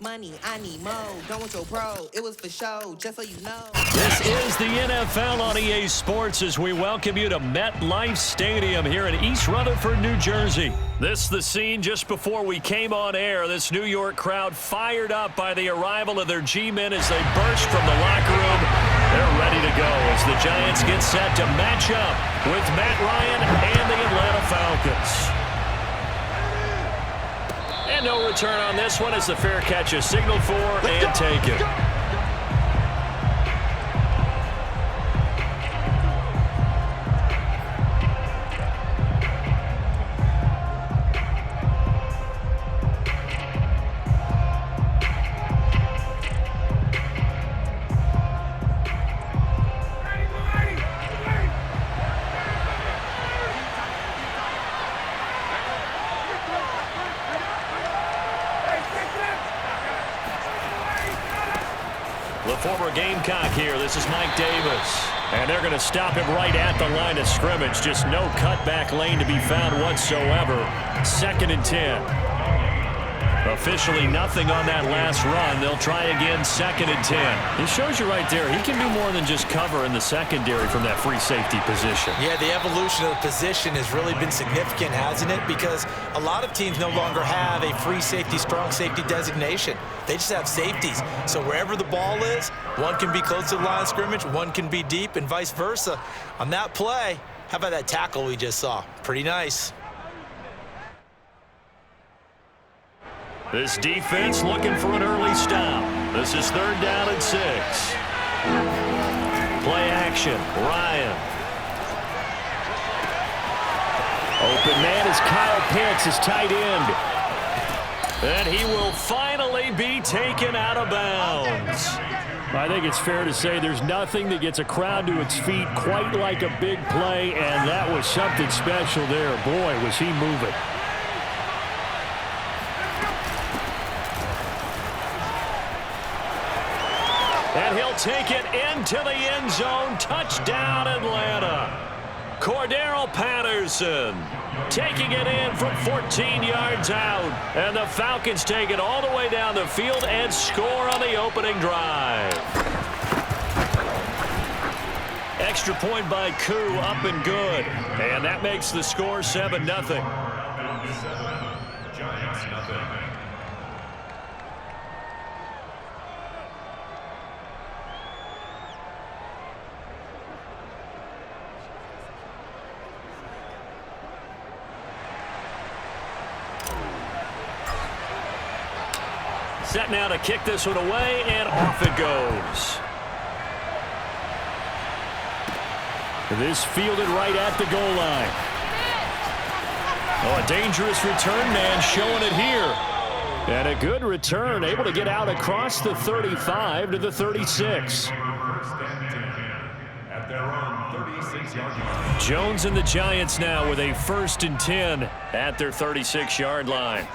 Money, I need more. Don't want your bro. It was for show, just so you know. This is the NFL on EA Sports as we welcome you to MetLife Stadium here in East Rutherford, New Jersey. This is the scene just before we came on air. This New York crowd fired up by the arrival of their G-men as they burst from the locker room. They're ready to go as the Giants get set to match up with Matt Ryan and the Atlanta Falcons. And no return on this one as the fair catch is signaled for and taken. The former Gamecock here. This is Mike Davis. And they're going to stop him right at the line of scrimmage. Just no cutback lane to be found whatsoever. 2nd and 10. Officially nothing on that last run. They'll try again 2nd and 10. It shows you right there, he can do more than just cover in the secondary from that free safety position. Yeah, the evolution of the position has really been significant, hasn't it? Because a lot of teams no longer have a free safety, strong safety designation. They just have safeties. So wherever the ball is, one can be close to the line of scrimmage, one can be deep, and vice versa. On that play, how about that tackle we just saw? Pretty nice. This defense looking for an early stop. This is 3rd down and 6. Play action. Ryan. Open man is Kyle Pitts, his tight end. And he will finally be taken out of bounds. I think it's fair to say there's nothing that gets a crowd to its feet quite like a big play, and that was something special there. Boy, was he moving. And he'll take it into the end zone. Touchdown, Atlanta. Cordero Patterson taking it in from 14 yards out. And the Falcons take it all the way down the field and score on the opening drive. Extra point by Koo, up and good. And that makes the score 7-0. Giants nothing. Set now to kick this one away, and off it goes. This fielded right at the goal line. Oh, a dangerous return man showing it here. And a good return, able to get out across the 35 to the 36. Jones and the Giants now with a 1st and 10 at their 36-yard line.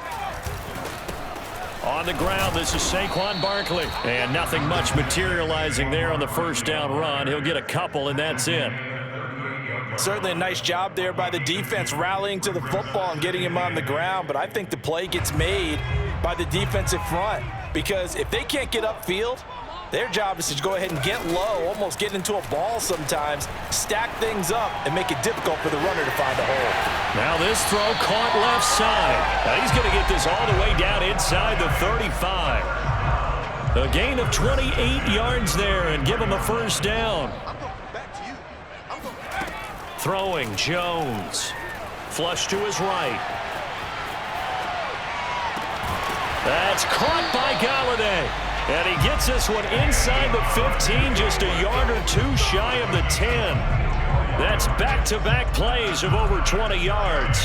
On the ground, this is Saquon Barkley. And nothing much materializing there on the 1st down run. He'll get a couple, and that's it. Certainly a nice job there by the defense rallying to the football and getting him on the ground. But I think the play gets made by the defensive front. Because if they can't get upfield, their job is to go ahead and get low, almost get into a ball sometimes, stack things up, and make it difficult for the runner to find a hole. Now this throw caught left side. Now he's going to get this all the way down inside the 35. A gain of 28 yards there and give him a 1st down. Throwing Jones. Flush to his right. That's caught by Galladay. And he gets this one inside the 15, just a yard or two shy of the 10. That's back-to-back plays of over 20 yards.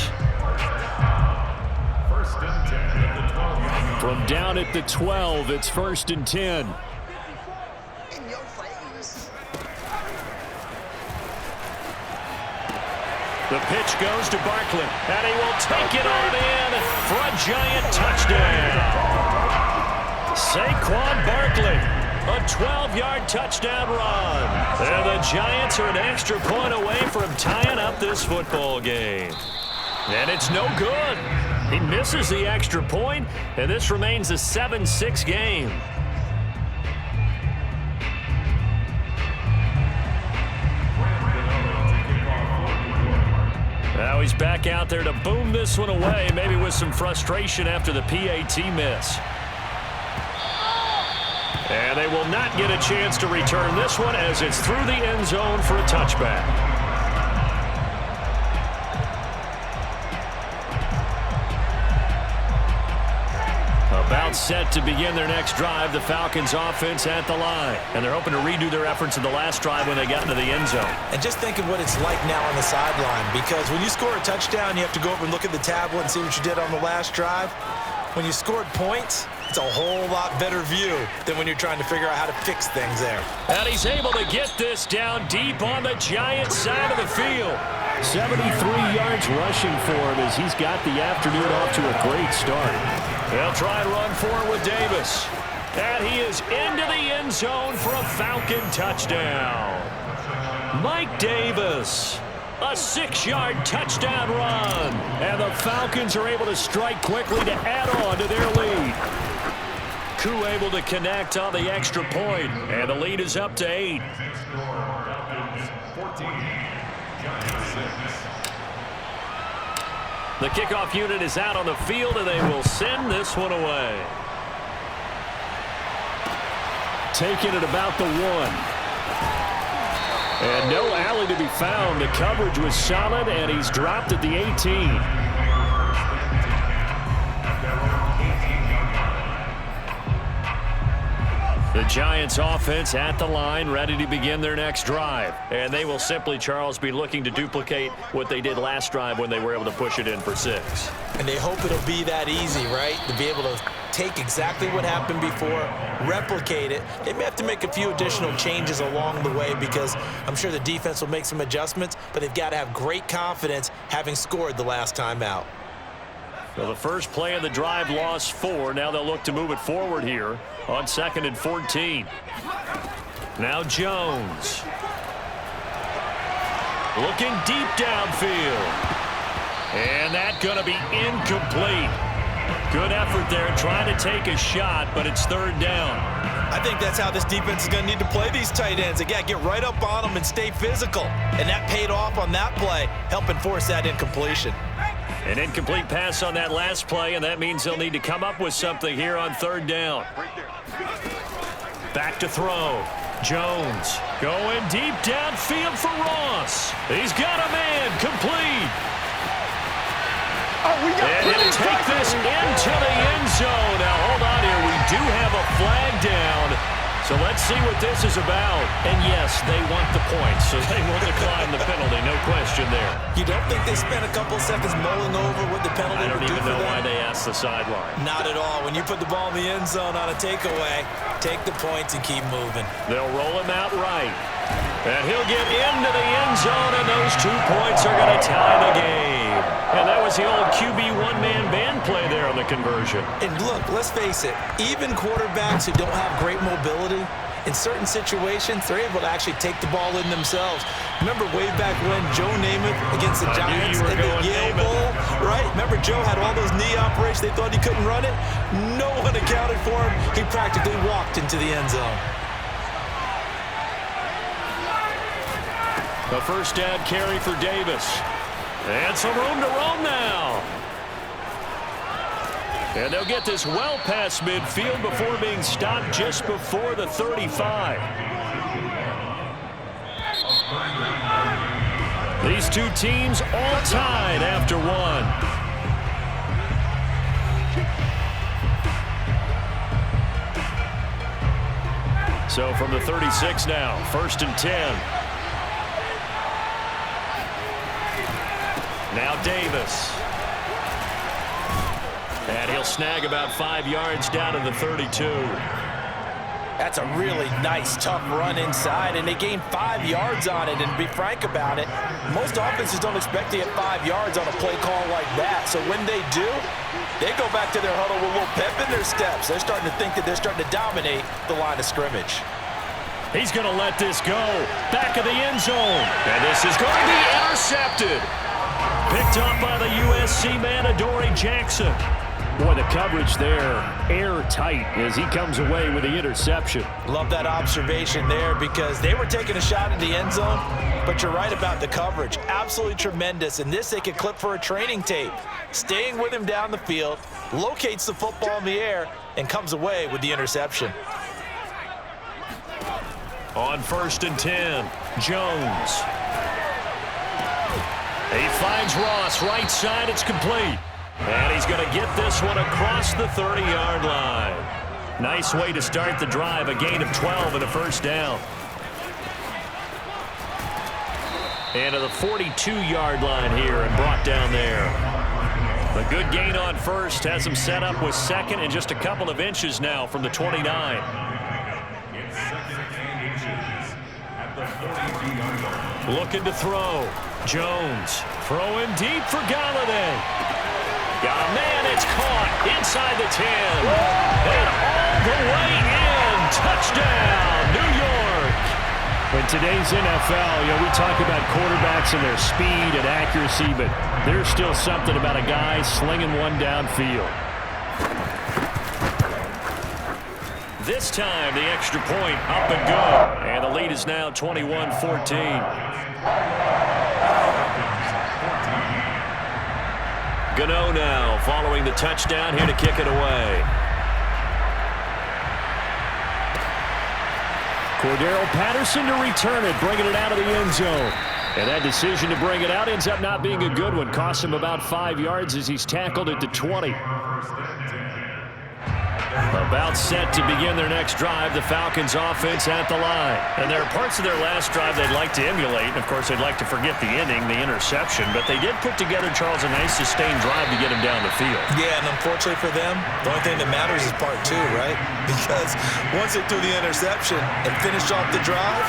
1st and 10 at the 12. From down at the 12, it's 1st and 10. In your face. The pitch goes to Barkley, and he will take it on in for a Giant touchdown. Saquon Barkley, a 12-yard touchdown run. And the Giants are an extra point away from tying up this football game. And it's no good. He misses the extra point, and this remains a 7-6 game. Now he's back out there to boom this one away, maybe with some frustration after the PAT miss. And they will not get a chance to return this one as it's through the end zone for a touchback. About set to begin their next drive, the Falcons offense at the line. And they're hoping to redo their efforts in the last drive when they got into the end zone. And just think of what it's like now on the sideline, because when you score a touchdown, you have to go over and look at the tablet and see what you did on the last drive. When you scored points, it's a whole lot better view than when you're trying to figure out how to fix things there. And he's able to get this down deep on the Giants side of the field. 73 yards rushing for him as he's got the afternoon off to a great start. They'll try and run for it with Davis. And he is into the end zone for a Falcon touchdown. Mike Davis, a 6-yard touchdown run. And the Falcons are able to strike quickly to add on to their lead. Koo able to connect on the extra point, and the lead is up to 8. The kickoff unit is out on the field, and they will send this one away. Taking it about the 1. And no alley to be found. The coverage was solid, and he's dropped at the 18. The Giants offense at the line, ready to begin their next drive. And they will simply, Charles, be looking to duplicate what they did last drive when they were able to push it in for 6. And they hope it'll be that easy, right? To be able to take exactly what happened before, replicate it. They may have to make a few additional changes along the way because I'm sure the defense will make some adjustments, but they've got to have great confidence having scored the last time out. Well, the first play of the drive lost 4. Now they'll look to move it forward here on 2nd and 14. Now Jones. Looking deep downfield. And that's going to be incomplete. Good effort there trying to take a shot, but it's 3rd down. I think that's how this defense is going to need to play these tight ends. They got to get right up on them and stay physical. And that paid off on that play, helping force that incompletion. An incomplete pass on that last play, and that means they'll need to come up with something here on 3rd down. Back to throw. Jones going deep downfield for Ross. He's got a man complete. And he'll take this into the end zone. Now, hold on here. We do have a flag down. So let's see what this is about. And yes, they want the points, so they will decline the penalty. No question there. You don't think they spent a couple seconds mulling over what the penalty would do for them? I don't even know why they asked the sideline. Not at all. When you put the ball in the end zone on a takeaway, take the points and keep moving. They'll roll him out right. And he'll get into the end zone, and those 2 points are going to tie the game. And that was the old QB one-man band play there on the conversion. And look, let's face it, even quarterbacks who don't have great mobility, in certain situations, they're able to actually take the ball in themselves. Remember way back when Joe Namath against the Giants in the Yale Bowl, right? Remember Joe had all those knee operations. They thought he couldn't run it. No one accounted for him. He practically walked into the end zone. The first down carry for Davis. And some room to roam now. And they'll get this well past midfield before being stopped just before the 35. These 2 teams all tied after 1. So from the 36 now, 1st and 10. Now Davis. And he'll snag about 5 yards down to the 32. That's a really nice, tough run inside, and they gained 5 yards on it. And to be frank about it, most offenses don't expect to get 5 yards on a play call like that. So when they do, they go back to their huddle with a little pep in their steps. They're starting to think that they're starting to dominate the line of scrimmage. He's going to let this go. Back of the end zone. And this is going to be intercepted. Picked up by the USC man, Adoree Jackson. Boy, the coverage there, airtight as he comes away with the interception. Love that observation there because they were taking a shot at the end zone, but you're right about the coverage. Absolutely tremendous. And this they could clip for a training tape. Staying with him down the field, locates the football in the air, and comes away with the interception. On 1st and 10, Jones. He finds Ross, right side, it's complete. And he's going to get this one across the 30-yard line. Nice way to start the drive, a gain of 12 and a first down. And to the 42-yard line here and brought down there. A good gain on first has him set up with second and just a couple of inches now from the 29. Looking to throw. Jones throwing deep for Galladay. Got a man, it's caught inside the 10. And all the way in. Touchdown, New York. In today's NFL, we talk about quarterbacks and their speed and accuracy, but there's still something about a guy slinging one downfield. This time, the extra point up and good. And the lead is now 21-14. Gano now following the touchdown here to kick it away. Cordero Patterson to return it, bringing it out of the end zone. And that decision to bring it out ends up not being a good one. Costs him about 5 yards as he's tackled at the 20. About set to begin their next drive, the Falcons offense at the line. And there are parts of their last drive they'd like to emulate. And, of course, they'd like to forget the inning, the interception. But they did put together, Charles, a nice sustained drive to get him down the field. Yeah, and unfortunately for them, the only thing that matters is part two, right? Because once they threw the interception and finished off the drive,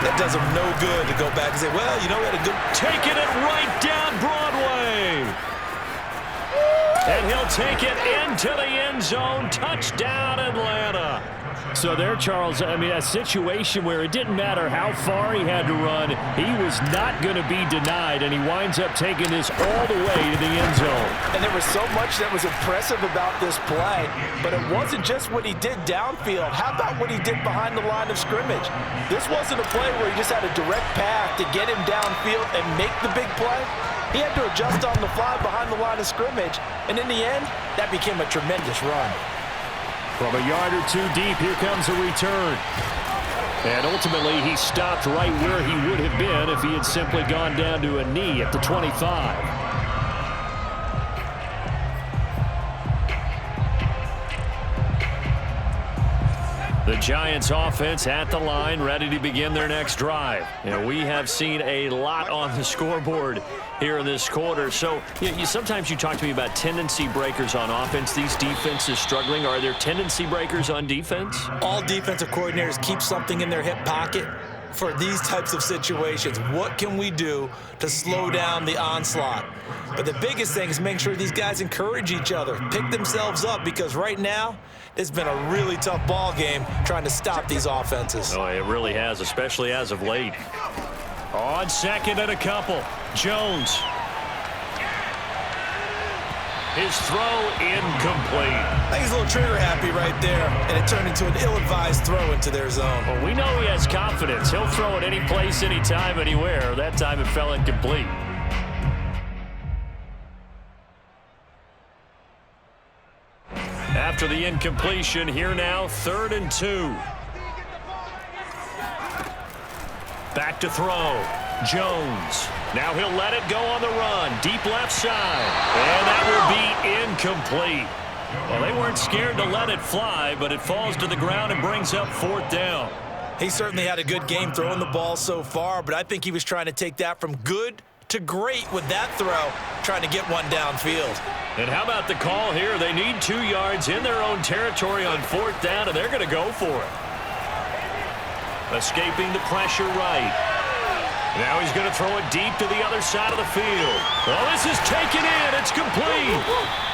that does them no good to go back and say, well, we had a good... Taking it right down Broadway. And he'll take it into the end zone. Touchdown, Atlanta. So there, Charles, a situation where it didn't matter how far he had to run. He was not going to be denied, and he winds up taking this all the way to the end zone. And there was so much that was impressive about this play, but it wasn't just what he did downfield. How about what he did behind the line of scrimmage? This wasn't a play where he just had a direct path to get him downfield and make the big play. He had to adjust on the fly behind the line of scrimmage, and in the end, that became a tremendous run. From a yard or two deep, here comes a return. And ultimately, he stopped right where he would have been if he had simply gone down to a knee at the 25. The Giants offense at the line, ready to begin their next drive. We have seen a lot on the scoreboard here in this quarter. So sometimes you talk to me about tendency breakers on offense. These defenses struggling. Are there tendency breakers on defense? All defensive coordinators keep something in their hip pocket for these types of situations. What can we do to slow down the onslaught? But the biggest thing is making sure these guys encourage each other, pick themselves up, because right now it's been a really tough ball game trying to stop these offenses. Oh, it really has, especially as of late. On second and a couple, Jones. His throw incomplete. I think he's a little trigger happy right there, and it turned into an ill-advised throw into their zone. Well, we know he has confidence. He'll throw it any place, anytime, anywhere. That time it fell incomplete. After the incompletion, here now, 3rd and 2. Back to throw. Jones. Now he'll let it go on the run. Deep left side. And that will be incomplete. Well, they weren't scared to let it fly, but it falls to the ground and brings up 4th down. He certainly had a good game throwing the ball so far, but I think he was trying to take that from good to great with that throw, trying to get one downfield. And how about the call here? They need 2 yards in their own territory on 4th down, and they're going to go for it. Escaping the pressure right. Now he's going to throw it deep to the other side of the field. Well, this is taken in. It's complete.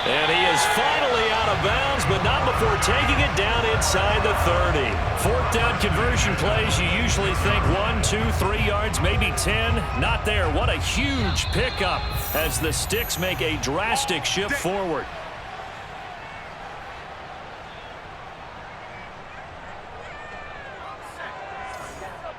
And he is finally out of bounds, but not before taking it down inside the 30. Fourth down conversion plays, you usually think 1, 2, 3 yards, maybe 10. Not there. What a huge pickup as the Sticks make a drastic shift forward.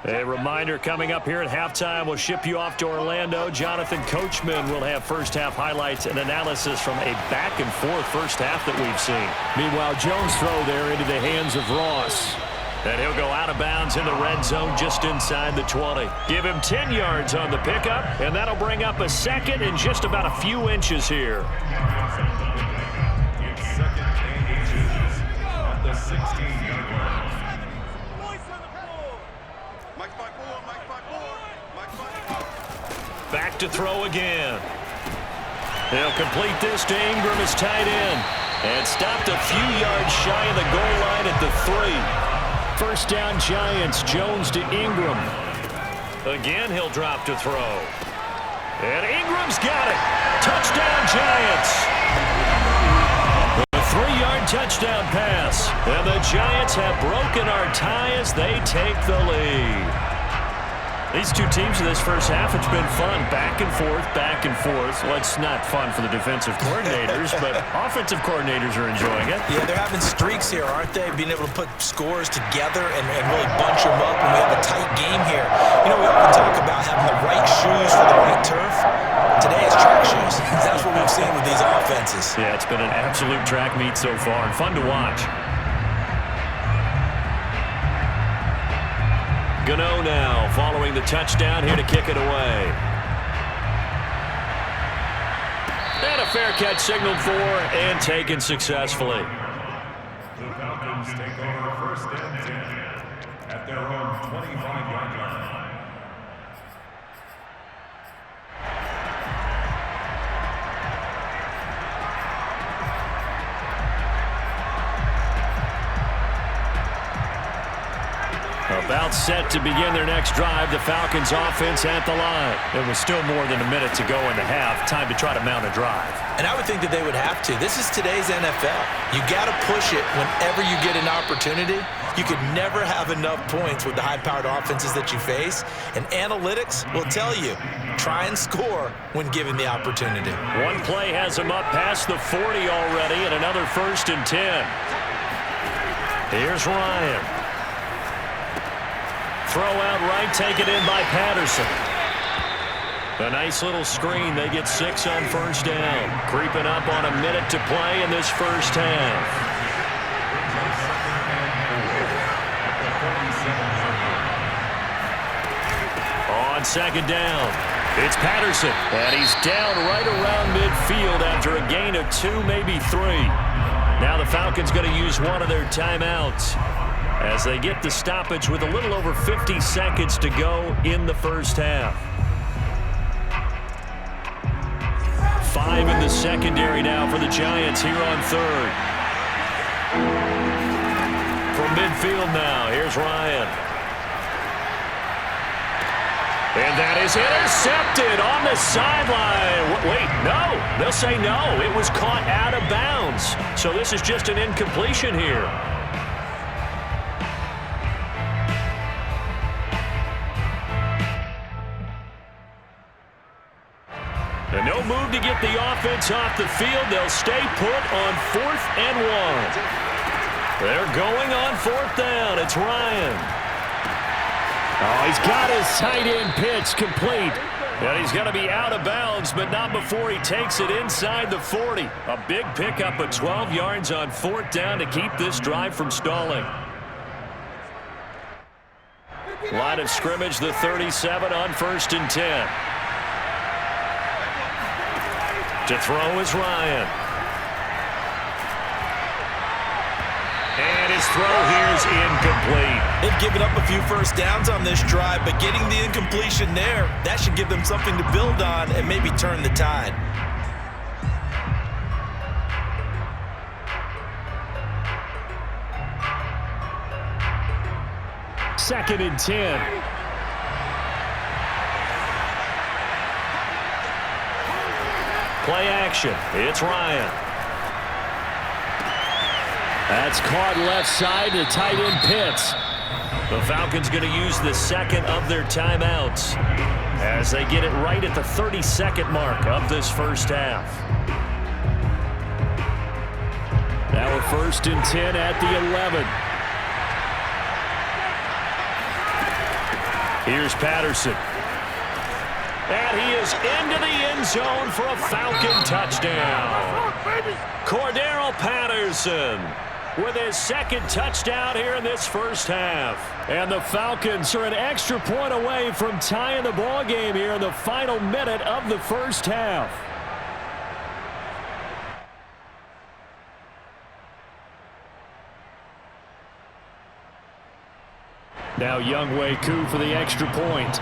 A reminder coming up here at halftime, we'll ship you off to Orlando. Jonathan Coachman will have first-half highlights and analysis from a back-and-forth first half that we've seen. Meanwhile, Jones' throw there into the hands of Ross. And he'll go out of bounds in the red zone just inside the 20. Give him 10 yards on the pickup, and that'll bring up a second and just about a few inches here. Second and inches at the 16-yard line. Back to throw again. They'll complete this to Ingram as tight end. And stopped a few yards shy of the goal line at the 3. First down Giants, Jones to Ingram. Again, he'll drop to throw. And Ingram's got it. Touchdown Giants. A 3-yard touchdown pass. And the Giants have broken our tie as they take the lead. These two teams in this first half, it's been fun. Back and forth, back and forth. Well, it's not fun for the defensive coordinators, but offensive coordinators are enjoying it. Yeah, they're having streaks here, aren't they? Being able to put scores together and really bunch them up when we have a tight game here. You know, we often talk about having the right shoes for the right turf. Today is track shoes. That's what we've seen with these offenses. Yeah, it's been an absolute track meet so far and fun to watch. Gano now following the touchdown here to kick it away. And a fair catch signaled for and taken successfully. The Falcons take over first and 10 at their own 25-yard line. About set to begin their next drive. The Falcons offense at the line. There was still more than a minute to go in the half. Time to try to mount a drive. And I would think that they would have to. This is today's NFL. You got to push it whenever you get an opportunity. You could never have enough points with the high-powered offenses that you face. And analytics will tell you, try and score when given the opportunity. One play has them up past the 40 already and another first and 10. Here's Ryan. Throw out right, taken in by Patterson. A nice little screen. They get 6 on first down. Creeping up on a minute to play in this first half. On second down, it's Patterson. And he's down right around midfield after a gain of 2, maybe 3. Now the Falcons going to use one of their timeouts as they get the stoppage with a little over 50 seconds to go in the first half. 5 in the secondary now for the Giants here on third. From midfield now, here's Ryan. And that is intercepted on the sideline. Wait, no. They'll say no. It was caught out of bounds. So this is just an incompletion here. And no move to get the offense off the field. They'll stay put on 4th and 1. They're going on 4th down. It's Ryan. Oh, he's got his tight end pitch complete. And he's going to be out of bounds, but not before he takes it inside the 40. A big pickup of 12 yards on 4th down to keep this drive from stalling. Line of scrimmage, the 37 on 1st and 10. To throw is Ryan. And his throw here is incomplete. They've given up a few first downs on this drive, but getting the incompletion there, that should give them something to build on and maybe turn the tide. Second and 10. Play action. It's Ryan. That's caught left side to tight end Pitts. The Falcons going to use the second of their timeouts as they get it right at the 32nd mark of this first half. Now a 1st and 10 at the 11. Here's Patterson. And he is into the end zone for a Falcon touchdown. Cordero Patterson with his second touchdown here in this first half. And the Falcons are an extra point away from tying the ball game here in the final minute of the first half. Now Younghoe Koo for the extra point.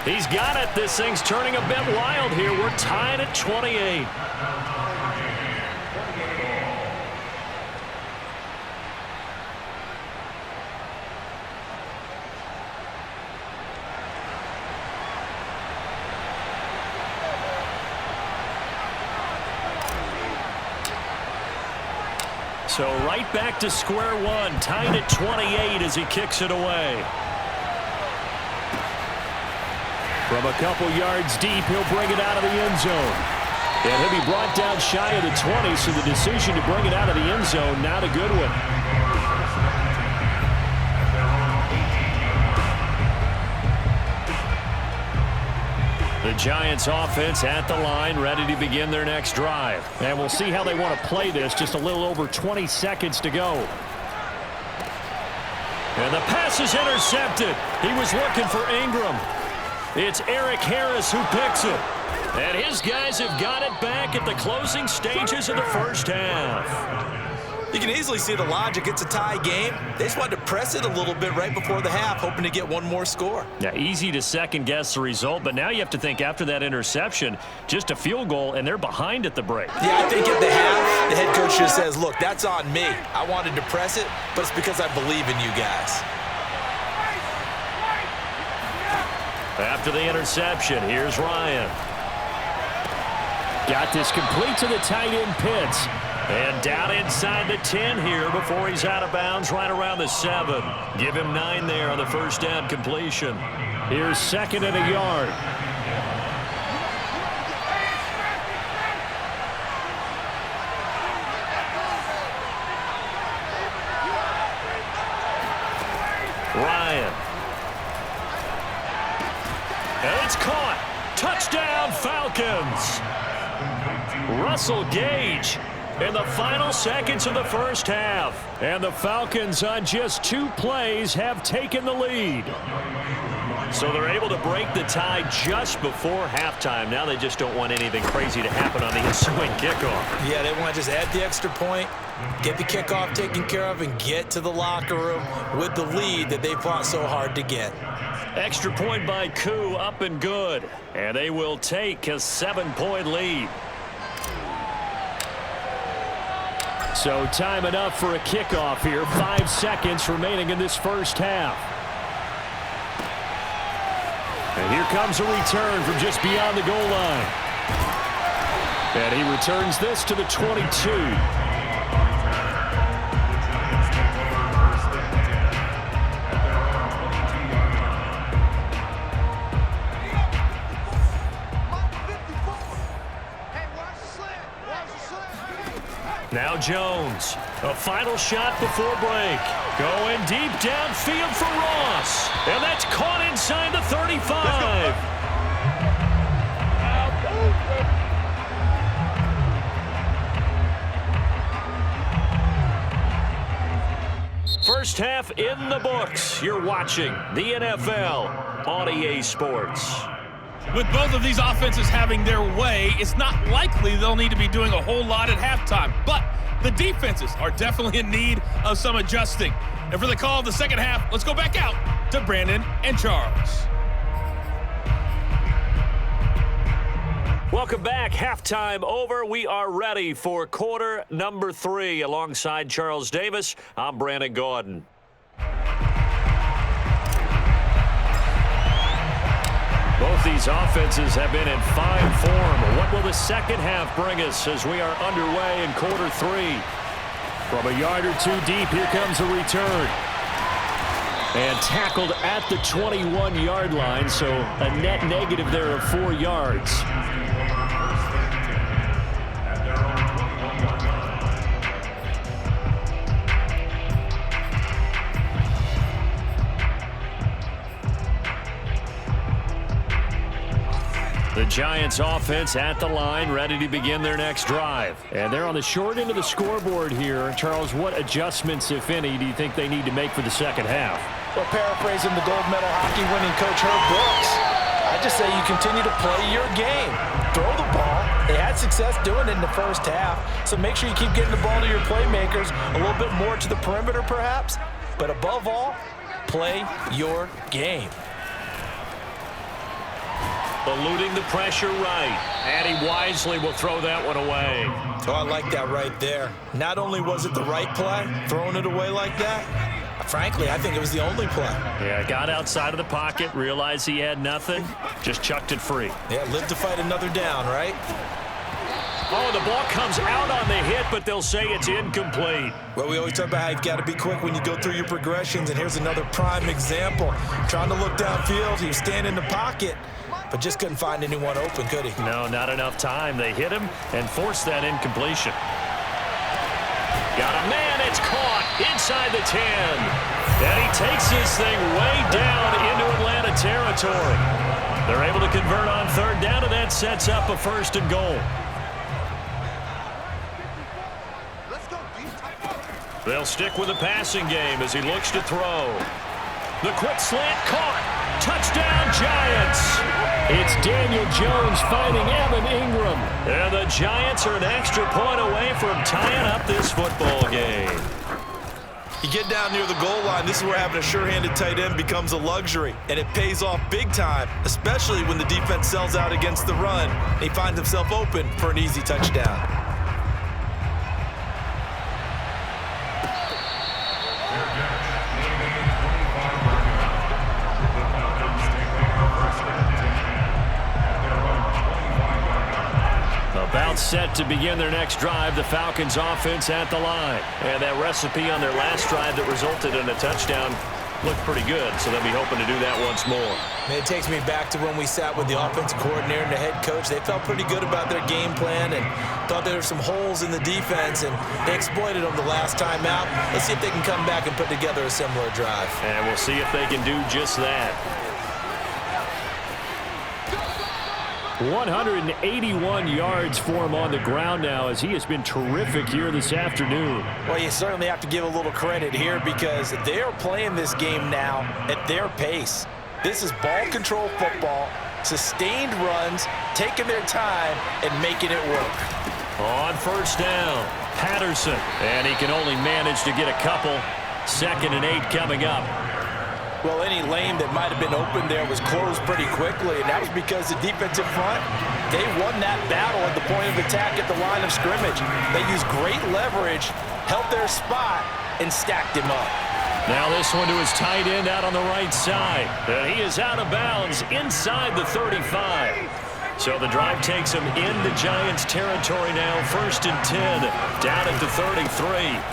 He's got it. This thing's turning a bit wild here. We're tied at 28. So right back to square one, tied at 28 as he kicks it away. From a couple yards deep, he'll bring it out of the end zone. And he'll be brought down shy of the 20, so the decision to bring it out of the end zone, not a good one. The Giants offense at the line, ready to begin their next drive. And we'll see how they want to play this. Just a little over 20 seconds to go. And the pass is intercepted. He was looking for Ingram. It's Eric Harris who picks it. And his guys have got it back at the closing stages of the first half. You can easily see the logic. It's a tie game. They just wanted to press it a little bit right before the half, hoping to get one more score. Yeah, easy to second-guess the result, but now you have to think after that interception, just a field goal, and they're behind at the break. Yeah, I think at the half, the head coach just says, look, that's on me. I wanted to press it, but it's because I believe in you guys. After the interception, here's Ryan. Got this complete to the tight end Pitts. And down inside the 10 here before he's out of bounds right around the 7. Give him 9 there on the first down completion. Here's 2nd and a yard. Ryan. And it's caught. Touchdown, Falcons. Russell Gage in the final seconds of the first half. And the Falcons on just 2 plays have taken the lead. So they're able to break the tie just before halftime. Now they just don't want anything crazy to happen on the ensuing kickoff. Yeah, they want to just add the extra point, get the kickoff taken care of, and get to the locker room with the lead that they fought so hard to get. Extra point by Koo, up and good. And they will take a 7-point lead. So time enough for a kickoff here. 5 seconds remaining in this first half. And here comes a return from just beyond the goal line. And he returns this to the 22. Now Jones, a final shot before break. Going deep downfield for Ross. And that's caught inside the 35. First half in the books. You're watching the NFL on EA Sports. With both of these offenses having their way, it's not likely they'll need to be doing a whole lot at halftime. But the defenses are definitely in need of some adjusting. And for the call of the second half, let's go back out to Brandon and Charles. Welcome back. Halftime over. We are ready for quarter number 3. Alongside Charles Davis, I'm Brandon Gordon. Both Both these offenses have been in fine form. What will the second half bring us as we are underway in quarter 3? From a yard or two deep, here comes a return. And tackled at the 21-yard line, so a net negative there of 4 yards. The Giants offense at the line, ready to begin their next drive. And they're on the short end of the scoreboard here. Charles, what adjustments, if any, do you think they need to make for the second half? Well, paraphrasing the gold medal hockey winning coach Herb Brooks, I just say you continue to play your game. Throw the ball. They had success doing it in the first half, so make sure you keep getting the ball to your playmakers, a little bit more to the perimeter perhaps, but above all, play your game. Eluding the pressure right. And he wisely will throw that one away. So I like that right there. Not only was it the right play, throwing it away like that, frankly, I think it was the only play. Yeah, got outside of the pocket, realized he had nothing, just chucked it free. Yeah, live to fight another down, right? Oh, the ball comes out on the hit, but they'll say it's incomplete. Well, we always talk about how you've got to be quick when you go through your progressions, and here's another prime example. Trying to look downfield, he was standing in the pocket, but just couldn't find anyone open, could he? No, not enough time. They hit him and forced that incompletion. Got a man, it's caught inside the 10. And he takes this thing way down into Atlanta territory. They're able to convert on third down, and that sets up a 1st and goal. They'll stick with the passing game as he looks to throw. The quick slant caught. Touchdown, Giants. It's Daniel Jones finding Evan Ingram. And the Giants are an extra point away from tying up this football game. You get down near the goal line, this is where having a sure-handed tight end becomes a luxury, and it pays off big time, especially when the defense sells out against the run, and he finds himself open for an easy touchdown. About set to begin their next drive, the Falcons offense at the line. And that recipe on their last drive that resulted in a touchdown looked pretty good, so they'll be hoping to do that once more. It takes me back to when we sat with the offensive coordinator and the head coach. They felt pretty good about their game plan and thought there were some holes in the defense, and they exploited them the last time out. Let's see if they can come back and put together a similar drive. And we'll see if they can do just that. 181 yards for him on the ground now, as he has been terrific here this afternoon. Well, you certainly have to give a little credit here because they are playing this game now at their pace. This is ball control football, sustained runs, taking their time and making it work. On 1st down, Patterson. And he can only manage to get a couple. 2nd and 8 coming up. Well, any lane that might have been open there was closed pretty quickly, and that was because the defensive front, they won that battle at the point of attack at the line of scrimmage. They used great leverage, held their spot, and stacked him up. Now this one to his tight end out on the right side. And he is out of bounds inside the 35. So the drive takes him into Giants territory now. 1st and 10, down at the 33.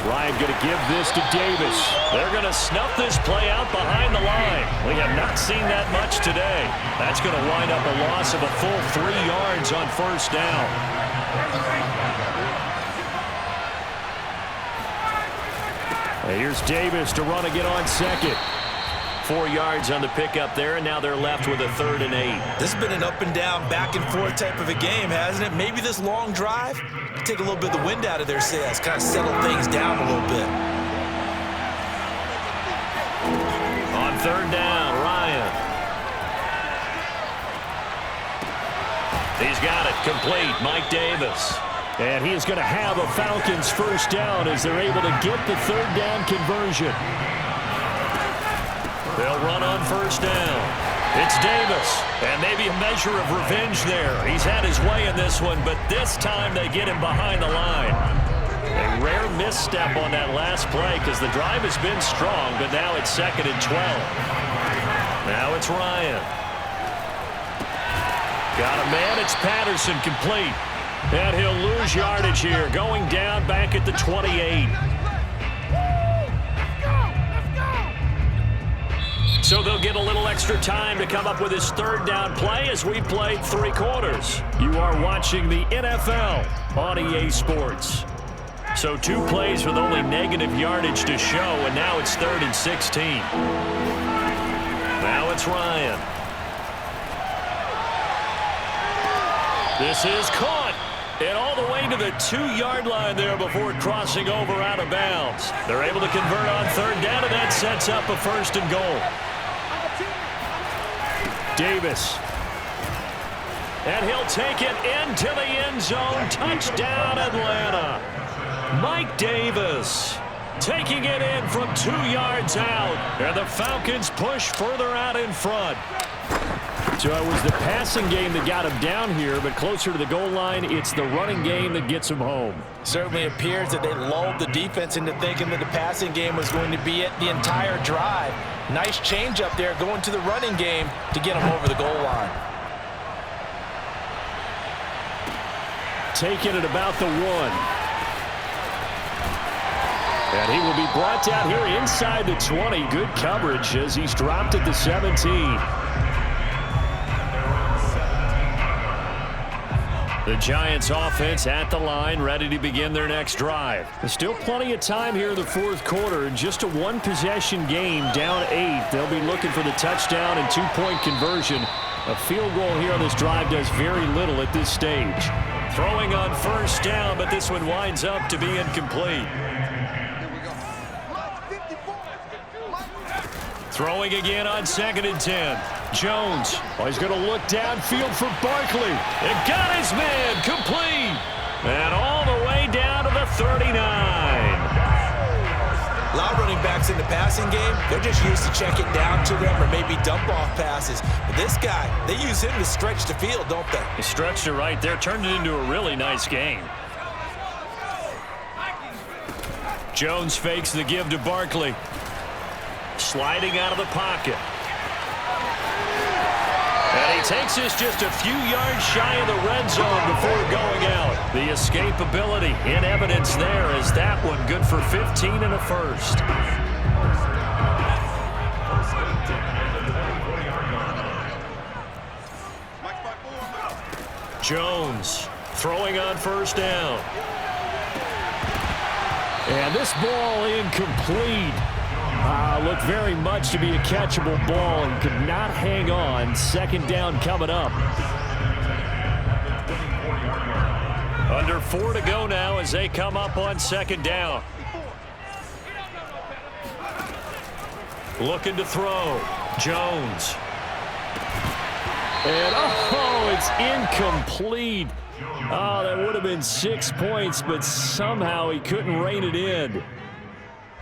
Ryan going to give this to Davis. They're going to snuff this play out behind the line. We have not seen that much today. That's going to wind up a loss of a full 3 yards on 1st down. Here's Davis to run again on 2nd. 4 yards on the pickup there, and now they're left with a 3rd and 8. This has been an up and down, back and forth type of a game, hasn't it? Maybe this long drive can take a little bit of the wind out of their sails, kind of settle things down a little bit. On 3rd down, Ryan. He's got it complete. Mike Davis. And he is going to have a Falcons 1st down as they're able to get the 3rd down conversion. They'll run on 1st down. It's Davis, and maybe a measure of revenge there. He's had his way in this one, but this time they get him behind the line. A rare misstep on that last play because the drive has been strong, but now it's 2nd and 12. Now it's Ryan. Got a man. It's Patterson, complete. And he'll lose yardage here, going down back at the 28. So they'll get a little extra time to come up with his third down play as we played 3 quarters. You are watching the NFL on EA Sports. So 2 plays with only negative yardage to show, and now it's 3rd and 16. Now it's Ryan. This is caught. And all the way to the 2-yard line there before crossing over out of bounds. They're able to convert on 3rd down, and that sets up a 1st and goal. Davis. And he'll take it into the end zone. Touchdown, Atlanta. Mike Davis taking it in from 2 yards out. And the Falcons push further out in front. So it was the passing game that got him down here, but closer to the goal line, it's the running game that gets him home. Certainly appears that they lulled the defense into thinking that the passing game was going to be it the entire drive. Nice change up there going to the running game to get him over the goal line. Taking it about the 1. And he will be brought down here inside the 20. Good coverage as he's dropped at the 17. The Giants offense at the line, ready to begin their next drive. There's still plenty of time here in the 4th quarter. Just a 1-possession game, down 8. They'll be looking for the touchdown and 2-point conversion. A field goal here on this drive does very little at this stage. Throwing on 1st down, but this one winds up to be incomplete. Throwing again on 2nd and 10. Jones. Oh, he's going to look downfield for Barkley. And got his man complete. And all the way down to the 39. A lot of running backs in the passing game, they're just used to check it down to them or maybe dump off passes. But this guy, they use him to stretch the field, don't they? He stretched it right there, turned it into a really nice game. Jones fakes the give to Barkley. Sliding out of the pocket. And he takes this just a few yards shy of the red zone before going out. The escapability in evidence there is that one good for 15 and a 1st. Jones throwing on 1st down. And this ball incomplete. Looked very much to be a catchable ball and could not hang on. 2nd down coming up. Under 4 to go now as they come up on 2nd down. Looking to throw. Jones. And, it's incomplete. Oh, that would have been 6 points, but somehow he couldn't rein it in.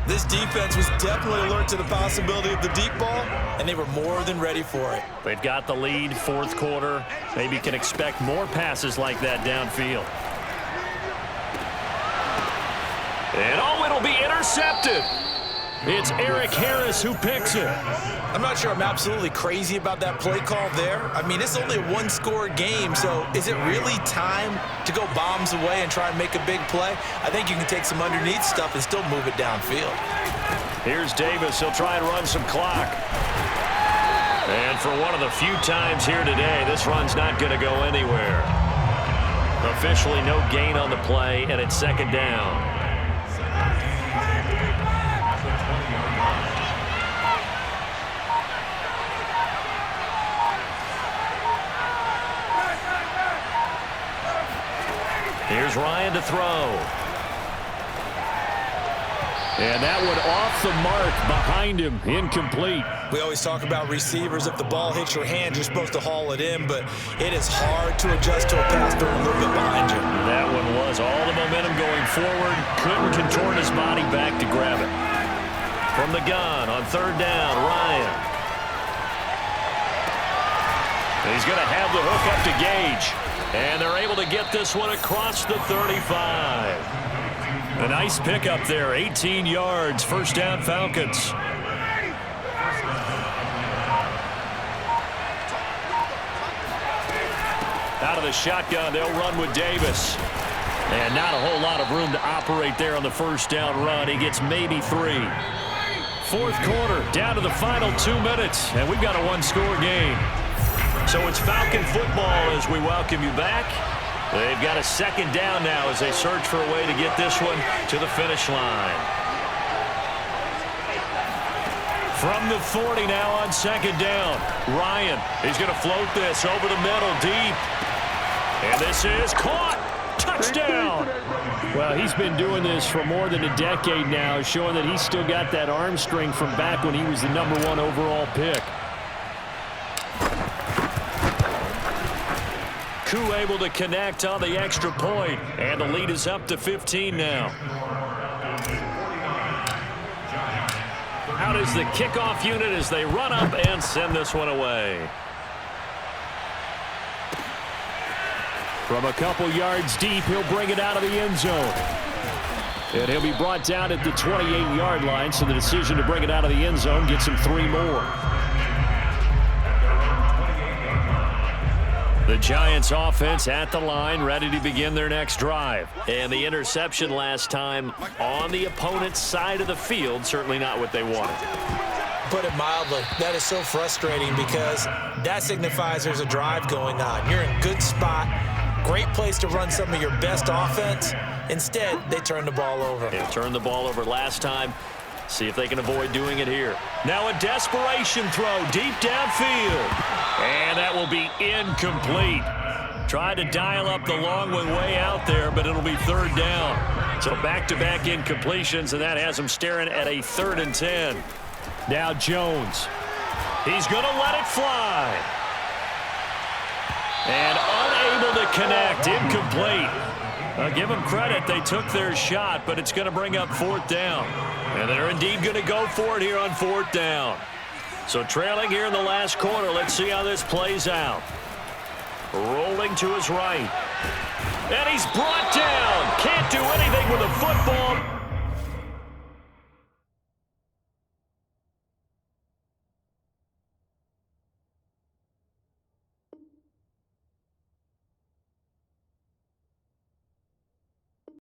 This defense was definitely alert to the possibility of the deep ball, and they were more than ready for it. They've got the lead, 4th quarter. Maybe can expect more passes like that downfield. And, it'll be intercepted. It's Eric Harris who picks it. I'm not sure I'm absolutely crazy about that play call there. I mean, it's only a 1-score game, so is it really time to go bombs away and try and make a big play? I think you can take some underneath stuff and still move it downfield. Here's Davis. He'll try and run some clock. And for one of the few times here today, this run's not going to go anywhere. Officially no gain on the play, and it's 2nd down. Here's Ryan to throw. And that one off the mark behind him, incomplete. We always talk about receivers. If the ball hits your hand, you're supposed to haul it in, but it is hard to adjust to a pass thrown a little bit behind you. That one was all the momentum going forward. Couldn't contort his body back to grab it. From the gun on 3rd down, Ryan. And he's going to have the hook up to Gage. And they're able to get this one across the 35. A nice pickup there, 18 yards, 1st down Falcons. the shotgun. They'll run with Davis. And not a whole lot of room to operate there on the first down run. He gets maybe 3. Fourth quarter, down to the final 2 minutes, and we've got a one-score game. So it's Falcon football as we welcome you back. They've got a second down now as they search for a way to get this one to the finish line. From the 40 now on second down. Ryan, he's going to float this over the middle deep. And this is caught. Touchdown. Well, he's been doing this for more than a decade now, showing that he's still got that arm strength from back when he was the #1 overall pick. Koo able to connect on the extra point, and the lead is up to 15 now. Out is the kickoff unit as they run up and send this one away. From a couple yards deep, he'll bring it out of the end zone. And he'll be brought down at the 28-yard line, so the decision to bring it out of the end zone gets him 3 more. The Giants offense at the line, ready to begin their next drive. And the interception last time on the opponent's side of the field, certainly not what they wanted. Put it mildly, that is so frustrating because that signifies there's a drive going on. You're in good spot, great place to run some of your best offense. Instead, they turn the ball over. They turned the ball over last time. See if they can avoid doing it here. Now a desperation throw deep downfield. And that will be incomplete. Tried to dial up the long one way out there, but it'll be third down. So back-to-back incompletions, and that has them staring at a 3rd and 10. Now Jones. He's going to let it fly. And unable to connect, incomplete. Give them credit, they took their shot, but it's going to bring up 4th down. And they're indeed going to go for it here on 4th down. So trailing here in the last quarter, let's see how this plays out. Rolling to his right. And he's brought down. Can't do anything with the football.